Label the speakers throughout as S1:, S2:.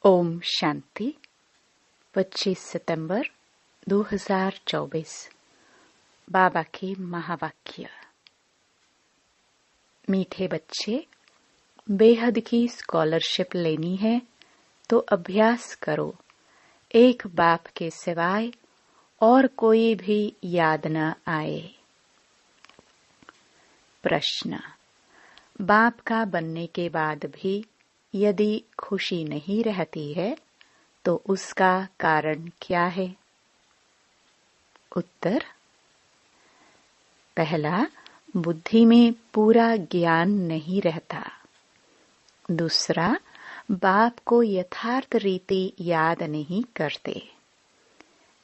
S1: ओम शांति 25 सितंबर 2024। बाबा की महावाक्य। मीठे बच्चे, बेहद की स्कॉलरशिप लेनी है तो अभ्यास करो। एक बाप के सिवाय और कोई भी याद न आए। प्रश्न। बाप का बनने के बाद भी यदि खुशी नहीं रहती है तो उसका कारण क्या है? उत्तर। पहला, बुद्धि में पूरा ज्ञान नहीं रहता। दूसरा, बाप को यथार्थ रीति याद नहीं करते।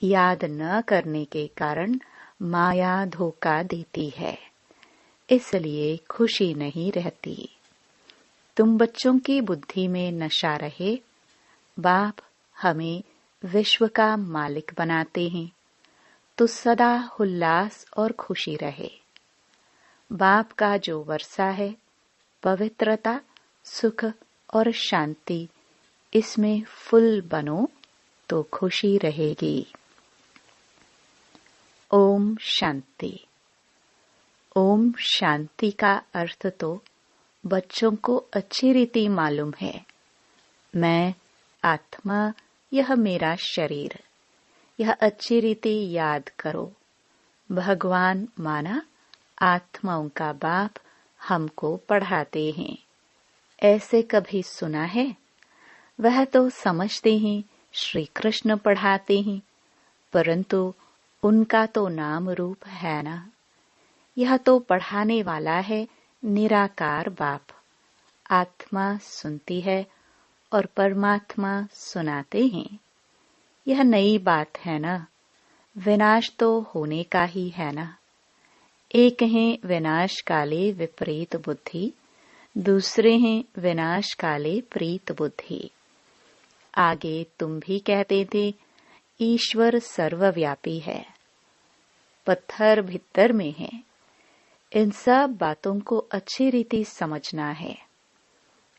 S1: याद न करने के कारण माया धोखा देती है, इसलिए खुशी नहीं रहती। तुम बच्चों की बुद्धि में नशा रहे, बाप हमें विश्व का मालिक बनाते हैं तो सदा उल्लास और खुशी रहे। बाप का जो वर्षा है, पवित्रता, सुख और शांति, इसमें फुल बनो तो खुशी रहेगी। ओम शांति। ओम शांति का अर्थ तो बच्चों को अच्छी रीति मालूम है। मैं आत्मा, यह मेरा शरीर, यह अच्छी रीति याद करो। भगवान माना आत्माओं का बाप हमको पढ़ाते हैं। ऐसे कभी सुना है? वह तो समझते हैं श्री कृष्ण पढ़ाते हैं, परंतु उनका तो नाम रूप है ना। यह तो पढ़ाने वाला है निराकार बाप। आत्मा सुनती है और परमात्मा सुनाते हैं। यह नई बात है ना। विनाश तो होने का ही है ना। एक हैं विनाश काले विपरीत बुद्धि, दूसरे हैं विनाश काले प्रीत बुद्धि। आगे तुम भी कहते थे ईश्वर सर्वव्यापी है, पत्थर भीतर में है। इन सब बातों को अच्छी रीति समझना है।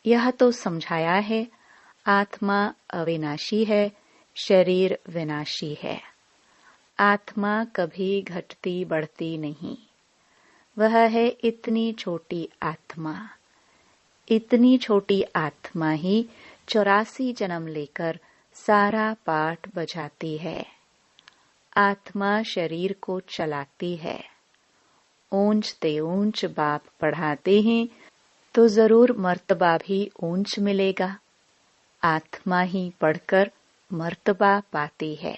S1: यह तो समझाया है आत्मा अविनाशी है, शरीर विनाशी है। आत्मा कभी घटती बढ़ती नहीं। वह है इतनी छोटी आत्मा। इतनी छोटी आत्मा ही 84 जन्म लेकर सारा पाठ बजाती है। आत्मा शरीर को चलाती है। ऊंच ते ऊंच बाप पढ़ाते हैं तो जरूर मर्तबा भी ऊंच मिलेगा। आत्मा ही पढ़कर मर्तबा पाती है।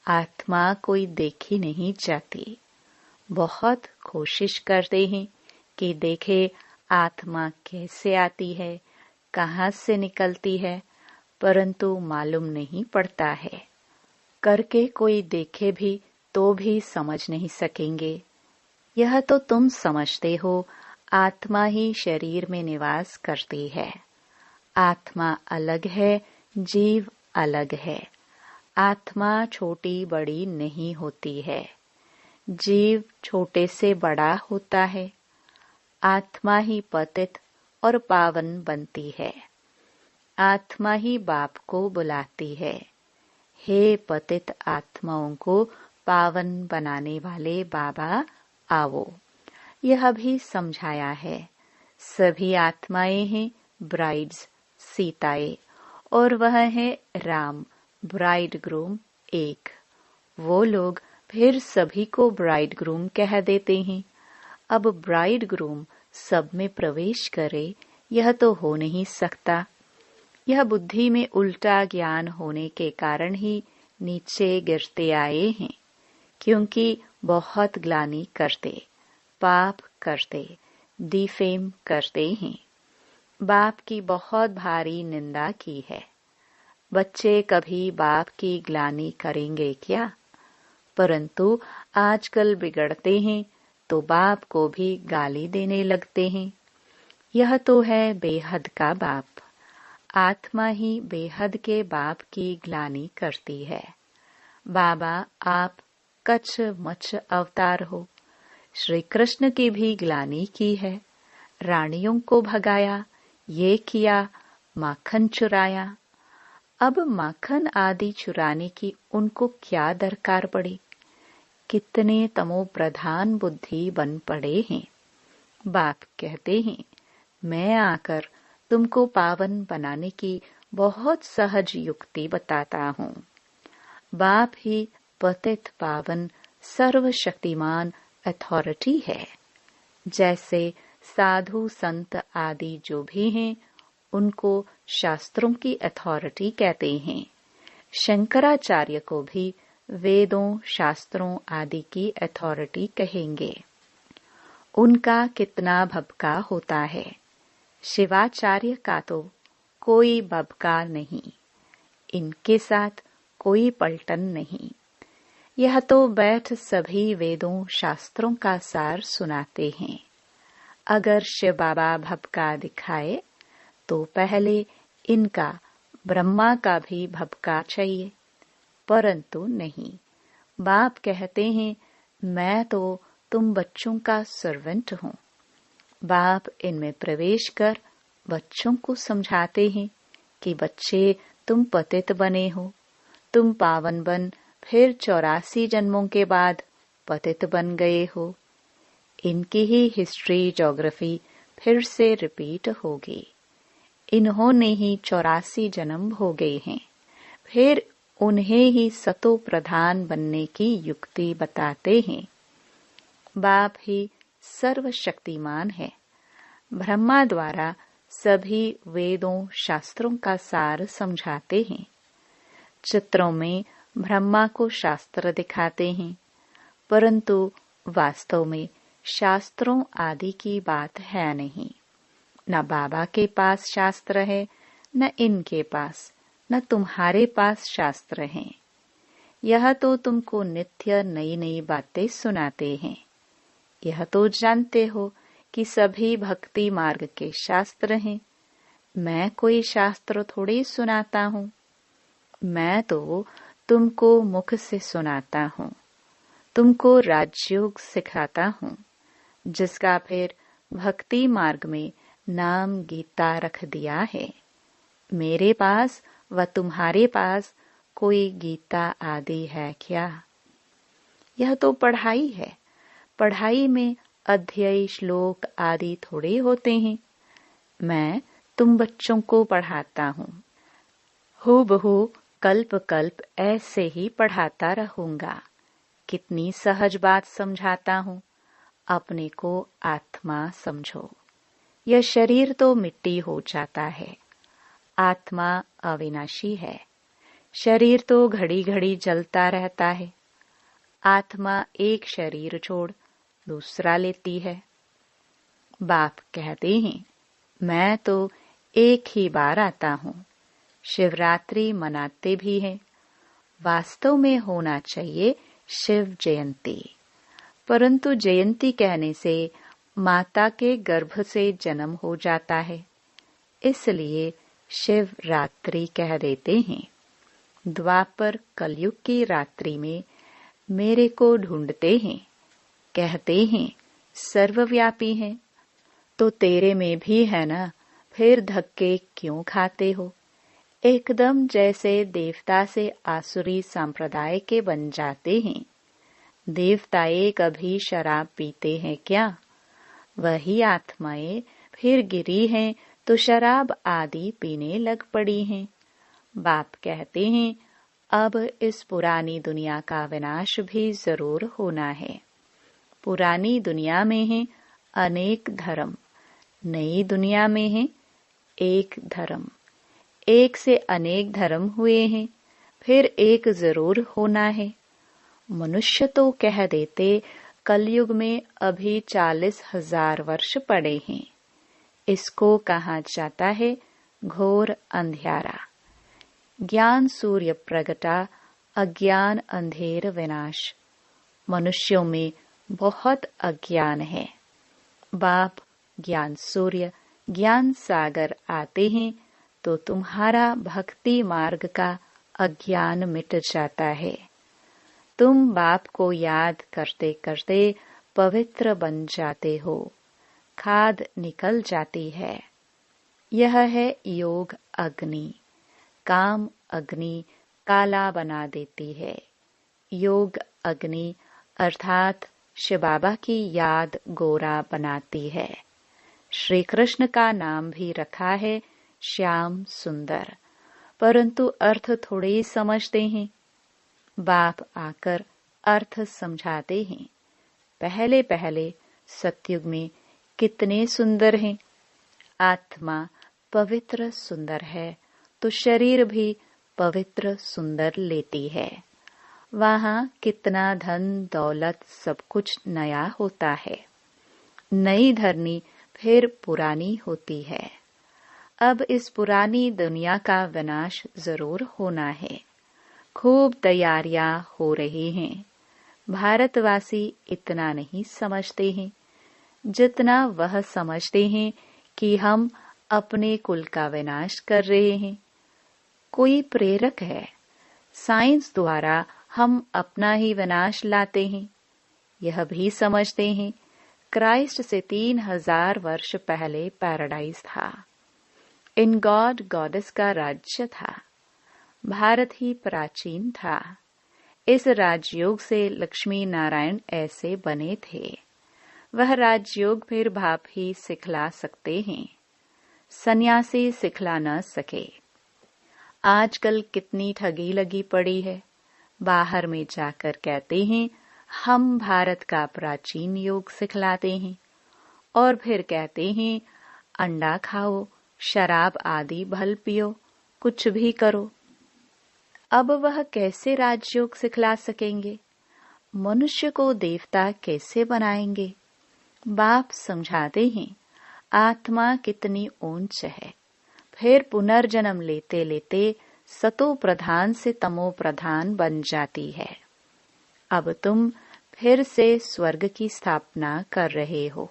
S1: आत्मा कोई देखी नहीं जाती। बहुत कोशिश करते हैं कि देखे आत्मा कैसे आती है, कहाँ से निकलती है, परंतु मालूम नहीं पड़ता है। करके कोई देखे भी तो भी समझ नहीं सकेंगे। यह तो तुम समझते हो आत्मा ही शरीर में निवास करती है। आत्मा अलग है, जीव अलग है। आत्मा छोटी बड़ी नहीं होती है, जीव छोटे से बड़ा होता है। आत्मा ही पतित और पावन बनती है। आत्मा ही बाप को बुलाती है, हे पतित आत्माओं को पावन बनाने वाले बाबा आओ। यह भी समझाया है सभी आत्माएं हैं ब्राइड्स, सीताएं, और वह है राम, ब्राइड ग्रूम एक। वो लोग फिर सभी को ब्राइड ग्रूम कह देते हैं। अब ब्राइड ग्रूम सब में प्रवेश करे, यह तो हो नहीं सकता। यह बुद्धि में उल्टा ज्ञान होने के कारण ही नीचे गिरते आए हैं, क्योंकि बहुत ग्लानि करते, पाप करते, डिफेम करते हैं। बाप की बहुत भारी निंदा की है। बच्चे कभी बाप की ग्लानि करेंगे क्या? परंतु आजकल बिगड़ते हैं तो बाप को भी गाली देने लगते हैं। यह तो है बेहद का बाप। आत्मा ही बेहद के बाप की ग्लानि करती है। बाबा आप कच्छ मच्छ अवतार हो। श्री कृष्ण की भी ग्लानि की है। रानियों को भगाया, ये किया, माखन चुराया। अब माखन आदि चुराने की उनको क्या दरकार पड़ी? कितने तमो प्रधान बुद्धि बन पड़े हैं। बाप कहते हैं, मैं आकर तुमको पावन बनाने की बहुत सहज युक्ति बताता हूँ। बाप ही पतित पावन सर्वशक्तिमान अथॉरिटी है। जैसे साधु संत आदि जो भी हैं, उनको शास्त्रों की अथॉरिटी कहते हैं। शंकराचार्य को भी वेदों शास्त्रों आदि की अथॉरिटी कहेंगे। उनका कितना भबका होता है। शिवाचार्य का तो कोई भबका नहीं, इनके साथ कोई पलटन नहीं। यह तो बैठ सभी वेदों शास्त्रों का सार सुनाते हैं। अगर शिव बाबा भबका दिखाए तो पहले इनका ब्रह्मा का भी भबका चाहिए, परंतु नहीं। बाप कहते हैं, मैं तो तुम बच्चों का सर्वेंट हूँ। बाप इनमें प्रवेश कर बच्चों को समझाते हैं कि बच्चे, तुम पतित बने हो, तुम पावन बन फिर 84 जन्मों के बाद पतित बन गए हो। इनकी ही हिस्ट्री ज्योग्राफी फिर से रिपीट होगी। इन्होंने ही 84 जन्म भोगे हैं। फिर उन्हें ही सतो प्रधान बनने की युक्ति बताते हैं। बाप ही सर्वशक्तिमान है। ब्रह्मा द्वारा सभी वेदों शास्त्रों का सार समझाते हैं। चित्रों में ब्रह्मा को शास्त्र दिखाते हैं, परंतु वास्तव में शास्त्रों आदि की बात है नहीं। न बाबा के पास शास्त्र है, न इनके पास, न तुम्हारे पास शास्त्र हैं। यह तो तुमको नित्य नई नई बातें सुनाते हैं। यह तो जानते हो कि सभी भक्ति मार्ग के शास्त्र हैं। मैं कोई शास्त्र थोड़ी सुनाता हूँ। मैं तो तुमको मुख से सुनाता हूँ, तुमको राजयोग सिखाता हूँ, जिसका फिर भक्ति मार्ग में नाम गीता रख दिया है। मेरे पास व तुम्हारे पास कोई गीता आदि है क्या? यह तो पढ़ाई है। पढ़ाई में अध्याय श्लोक आदि थोड़े होते हैं। मैं तुम बच्चों को पढ़ाता हूँ। हूबहू कल्प कल्प ऐसे ही पढ़ाता रहूंगा। कितनी सहज बात समझाता हूँ। अपने को आत्मा समझो। यह शरीर तो मिट्टी हो जाता है, आत्मा अविनाशी है। शरीर तो घड़ी घड़ी जलता रहता है। आत्मा एक शरीर छोड़ दूसरा लेती है। बाप कहते हैं, मैं तो एक ही बार आता हूँ। शिवरात्रि मनाते भी हैं। वास्तव में होना चाहिए शिव जयंती, परंतु जयंती कहने से माता के गर्भ से जन्म हो जाता है, इसलिए शिव रात्रि कह देते हैं। द्वापर कलयुग की रात्रि में मेरे को ढूंढते हैं, कहते हैं सर्वव्यापी हैं, तो तेरे में भी है ना, फिर धक्के क्यों खाते हो? एकदम जैसे देवता से आसुरी संप्रदाय के बन जाते हैं। देवताएं कभी शराब पीते हैं क्या? वही आत्माएं फिर गिरी हैं तो शराब आदि पीने लग पड़ी हैं। बाप कहते हैं, अब इस पुरानी दुनिया का विनाश भी जरूर होना है। पुरानी दुनिया में है अनेक धर्म, नई दुनिया में है एक धर्म। एक से अनेक धर्म हुए हैं, फिर एक जरूर होना है। मनुष्य तो कह देते कलयुग में अभी 40,000 वर्ष पड़े हैं। इसको कहा जाता है घोर अंधियारा। ज्ञान सूर्य प्रगटा, अज्ञान अंधेर विनाश। मनुष्यों में बहुत अज्ञान है। बाप ज्ञान सूर्य ज्ञान सागर आते हैं तो तुम्हारा भक्ति मार्ग का अज्ञान मिट जाता है। तुम बाप को याद करते करते पवित्र बन जाते हो, खाद निकल जाती है। यह है योग अग्नि। काम अग्नि काला बना देती है। योग अग्नि अर्थात शिव बाबा की याद गोरा बनाती है। श्री कृष्ण का नाम भी रखा है श्याम सुंदर, परंतु अर्थ थोड़े ही समझते हैं। बाप आकर अर्थ समझाते हैं। पहले पहले सतयुग में कितने सुंदर हैं। आत्मा पवित्र सुंदर है तो शरीर भी पवित्र सुंदर लेती है। वहाँ कितना धन दौलत सब कुछ नया होता है। नई धरनी फिर पुरानी होती है। अब इस पुरानी दुनिया का विनाश जरूर होना है। खूब तैयारियां हो रही हैं। भारतवासी इतना नहीं समझते हैं जितना वह समझते हैं कि हम अपने कुल का विनाश कर रहे हैं। कोई प्रेरक है। साइंस द्वारा हम अपना ही विनाश लाते हैं। यह भी समझते हैं क्राइस्ट से 3000 वर्ष पहले पैराडाइज था। इन गॉड गॉडेस का राज्य था। भारत ही प्राचीन था। इस राजयोग से लक्ष्मी नारायण ऐसे बने थे। वह राजयोग फिर बाप ही सिखला सकते हैं। सन्यासी सिखला न सके। आजकल कितनी ठगी लगी पड़ी है। बाहर में जाकर कहते हैं हम भारत का प्राचीन योग सिखलाते हैं और फिर कहते हैं अंडा खाओ, शराब आदि भल पियो, कुछ भी करो। अब वह कैसे राजयोग सिखला सकेंगे? मनुष्य को देवता कैसे बनाएंगे? बाप समझाते हैं आत्मा कितनी ऊंच है। फिर पुनर्जन्म लेते लेते सतो प्रधान से तमो प्रधान बन जाती है। अब तुम फिर से स्वर्ग की स्थापना कर रहे हो।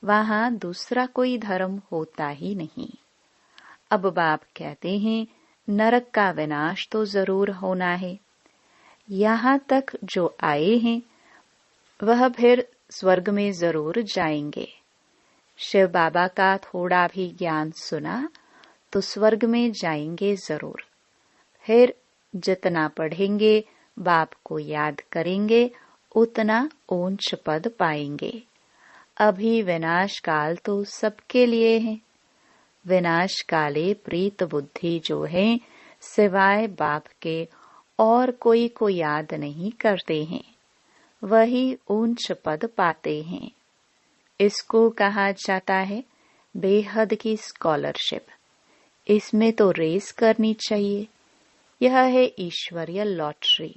S1: वहां दूसरा कोई धर्म होता ही नहीं। अब बाप कहते हैं नरक का विनाश तो जरूर होना है। यहाँ तक जो आए हैं वह फिर स्वर्ग में जरूर जाएंगे। शिव बाबा का थोड़ा भी ज्ञान सुना तो स्वर्ग में जाएंगे जरूर। फिर जितना पढ़ेंगे, बाप को याद करेंगे, उतना ऊंच पद पाएंगे। अभी विनाश काल तो सबके लिए है। विनाश काले प्रीत बुद्धि जो है सिवाय बाप के और कोई को याद नहीं करते हैं। वही ऊंच पद पाते हैं। इसको कहा जाता है बेहद की स्कॉलरशिप। इसमें तो रेस करनी चाहिए। यह है ईश्वरीय लॉटरी।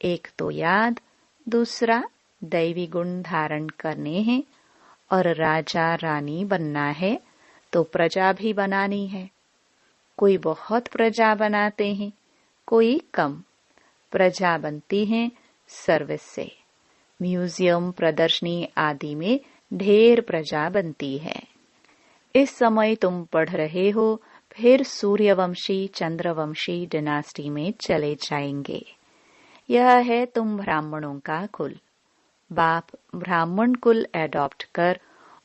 S1: एक तो याद, दूसरा दैवी गुण धारण करने हैं और राजा रानी बनना है तो प्रजा भी बनानी है। कोई बहुत प्रजा बनाते हैं, कोई कम। प्रजा बनती है सर्विस से। म्यूजियम, प्रदर्शनी आदि में ढेर प्रजा बनती है। इस समय तुम पढ़ रहे हो, फिर सूर्यवंशी चंद्रवंशी डिनास्टी में चले जाएंगे। यह है तुम ब्राह्मणों का कुल। बाप ब्राह्मण कुल एडॉप्ट कर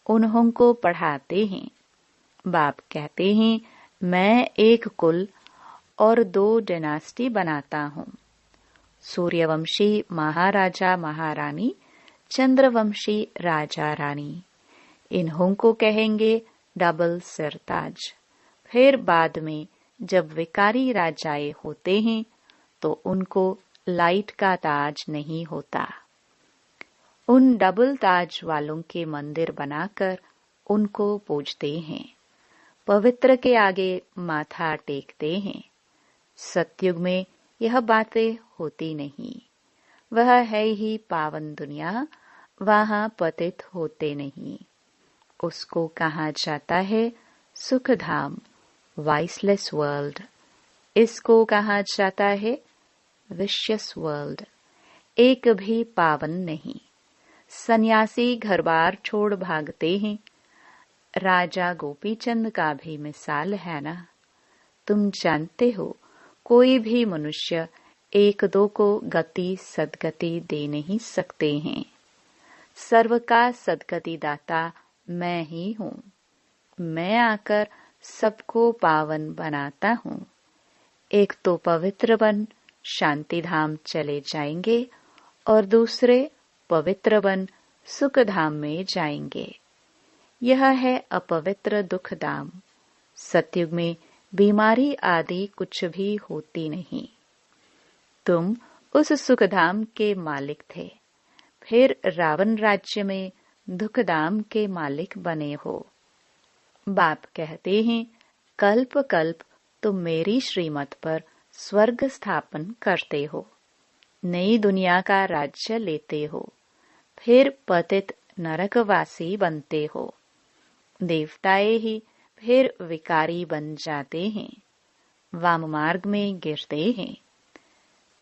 S1: उन्हों को पढ़ाते हैं। बाप कहते हैं मैं एक कुल और 2 डिनास्टी बनाता हूँ। सूर्यवंशी महाराजा महारानी, चंद्रवंशी राजा रानी। इन्हों को कहेंगे डबल सिरताज। फिर बाद में जब विकारी राजाए होते हैं तो उनको लाइट का ताज नहीं होता। उन डबल ताज वालों के मंदिर बनाकर उनको पूजते हैं। पवित्र के आगे माथा टेकते हैं। सतयुग में यह बातें होती नहीं। वह है ही पावन दुनिया, वहां पतित होते नहीं। उसको कहा जाता है सुखधाम, वाइसलेस वर्ल्ड। इसको कहा जाता है विशियस वर्ल्ड। एक भी पावन नहीं। सन्यासी घर बार छोड़ भागते हैं। राजा गोपीचंद का भी मिसाल है ना। तुम जानते हो कोई भी मनुष्य 1-2 को गति सदगति दे नहीं सकते हैं। सर्व का सदगति दाता मैं ही हूँ। मैं आकर सबको पावन बनाता हूँ। एक तो पवित्र बन शांति धाम चले जाएंगे और दूसरे पवित्र बन सुख धाम में जाएंगे। यह है अपवित्र दुख धाम। सतयुग में बीमारी आदि कुछ भी होती नहीं। तुम उस सुखधाम के मालिक थे, फिर रावण राज्य में दुखधाम के मालिक बने हो। बाप कहते हैं, कल्प कल्प तुम मेरी श्रीमत पर स्वर्ग स्थापन करते हो, नई दुनिया का राज्य लेते हो, फिर पतित नरकवासी बनते हो। देवताएं ही फिर विकारी बन जाते हैं, वाम मार्ग में गिरते हैं।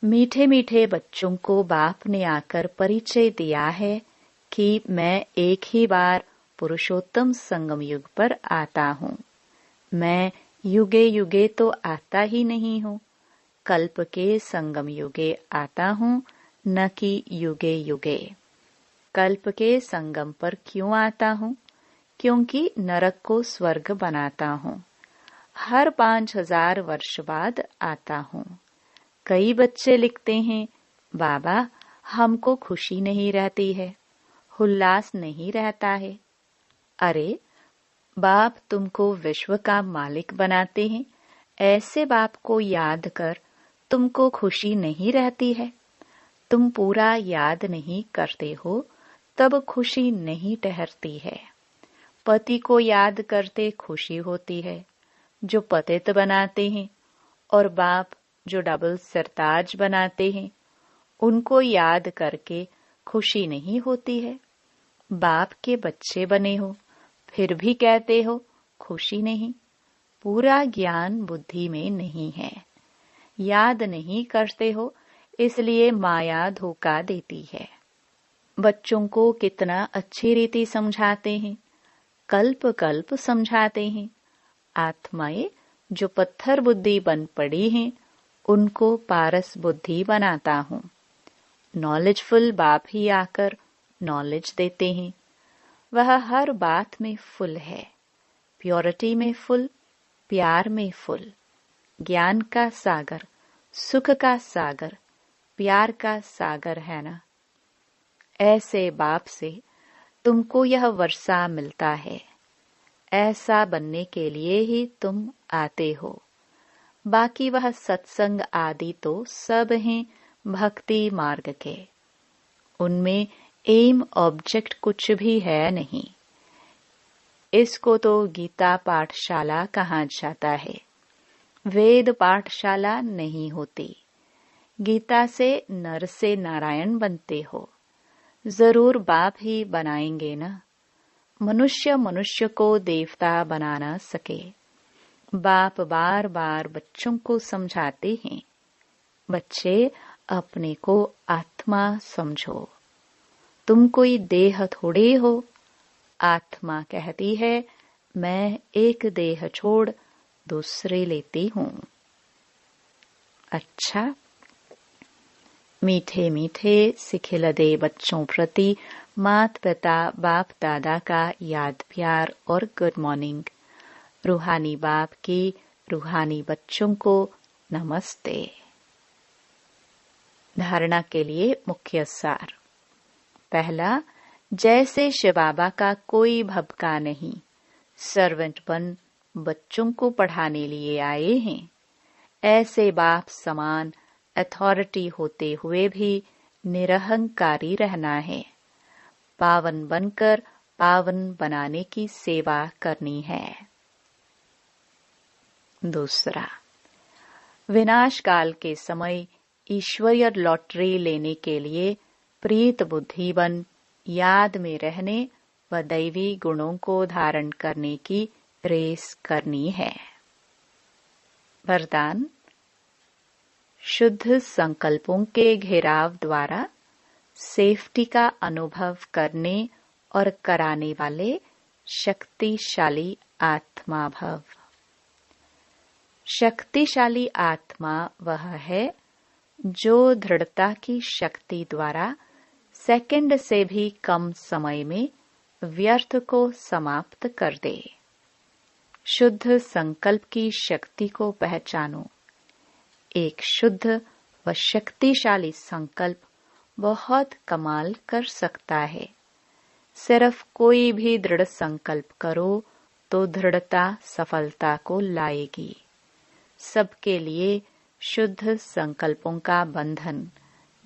S1: मीठे मीठे बच्चों को बाप ने आकर परिचय दिया है कि मैं एक ही बार पुरुषोत्तम संगम युग पर आता हूँ। मैं युगे युगे तो आता ही नहीं हूँ, कल्प के संगम युगे आता हूँ, न कि युगे युगे। कल्प के संगम पर क्यों आता हूँ? क्योंकि नरक को स्वर्ग बनाता हूँ। हर 5000 वर्ष बाद आता हूँ। कई बच्चे लिखते हैं, बाबा हमको खुशी नहीं रहती है, उल्लास नहीं रहता है। अरे बाप तुमको विश्व का मालिक बनाते हैं, ऐसे बाप को याद कर तुमको खुशी नहीं रहती है। तुम पूरा याद नहीं करते हो तब खुशी नहीं ठहरती है। पति को याद करते खुशी होती है, जो पतित बनाते हैं, और बाप जो डबल सरताज बनाते हैं, उनको याद करके खुशी नहीं होती है। बाप के बच्चे बने हो, फिर भी कहते हो खुशी नहीं। पूरा ज्ञान बुद्धि में नहीं है, याद नहीं करते हो, इसलिए माया धोखा देती है। बच्चों को कितना अच्छी रीति समझाते हैं, कल्प कल्प समझाते हैं। आत्माएं जो पत्थर बुद्धि बन पड़ी हैं, उनको पारस बुद्धि बनाता हूँ। नॉलेजफुल बाप ही आकर नॉलेज देते हैं। वह हर बात में फुल है, प्योरिटी में फुल, प्यार में फुल, ज्ञान का सागर, सुख का सागर, प्यार का सागर है ना। ऐसे बाप से तुमको यह वर्षा मिलता है। ऐसा बनने के लिए ही तुम आते हो। बाकी वह सत्संग आदि तो सब हैं भक्ति मार्ग के, उनमें एम ऑब्जेक्ट कुछ भी है नहीं। इसको तो गीता पाठशाला कहा जाता है, वेद पाठशाला नहीं होती। गीता से नर से नारायण बनते हो, जरूर बाप ही बनाएंगे ना। मनुष्य मनुष्य को देवता बना न सके। बाप बार बार बच्चों को समझाते हैं, बच्चे अपने को आत्मा समझो, तुम कोई देह थोड़े हो। आत्मा कहती है मैं एक देह छोड़ दूसरे लेती हूँ। अच्छा, मीठे मीठे सिखिलदे बच्चों प्रति मात पिता बाप दादा का याद प्यार और गुड मॉर्निंग। रूहानी बाप की रूहानी बच्चों को नमस्ते। धारणा के लिए मुख्य सार। पहला, जैसे शिव बाबा का कोई भबका नहीं, सर्वेंट बन बच्चों को पढ़ाने लिए आए हैं, ऐसे बाप समान अथॉरिटी होते हुए भी निरहंकारी रहना है। पावन बनकर पावन बनाने की सेवा करनी है। दूसरा, विनाश काल के समय ईश्वरीय लॉटरी लेने के लिए प्रीत बुद्धि बन याद में रहने व दैवी गुणों को धारण करने की रेस करनी है। वरदान, शुद्ध संकल्पों के घेराव द्वारा सेफ्टी का अनुभव करने और कराने वाले शक्तिशाली आत्मा भव। शक्तिशाली आत्मा वह है जो दृढ़ता की शक्ति द्वारा सेकंड से भी कम समय में व्यर्थ को समाप्त कर दे। शुद्ध संकल्प की शक्ति को पहचानो। एक शुद्ध व शक्तिशाली संकल्प बहुत कमाल कर सकता है। सिर्फ कोई भी दृढ़ संकल्प करो तो दृढ़ता सफलता को लाएगी। सबके लिए शुद्ध संकल्पों का बंधन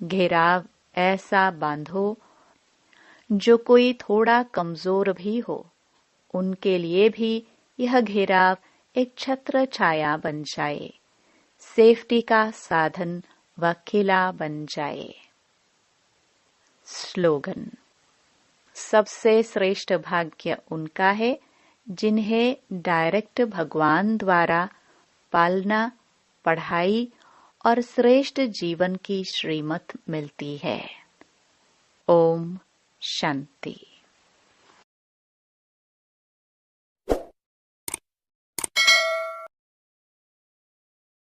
S1: घेराव ऐसा बांधो जो कोई थोड़ा कमजोर भी हो, उनके लिए भी यह घेराव एक छत्र छाया बन जाए, सेफ्टी का साधन व किला बन जाए। स्लोगन। सबसे श्रेष्ठ भाग्य उनका है जिन्हें डायरेक्ट भगवान द्वारा पालना, पढ़ाई और श्रेष्ठ जीवन की श्रीमत मिलती है। ओम शांति।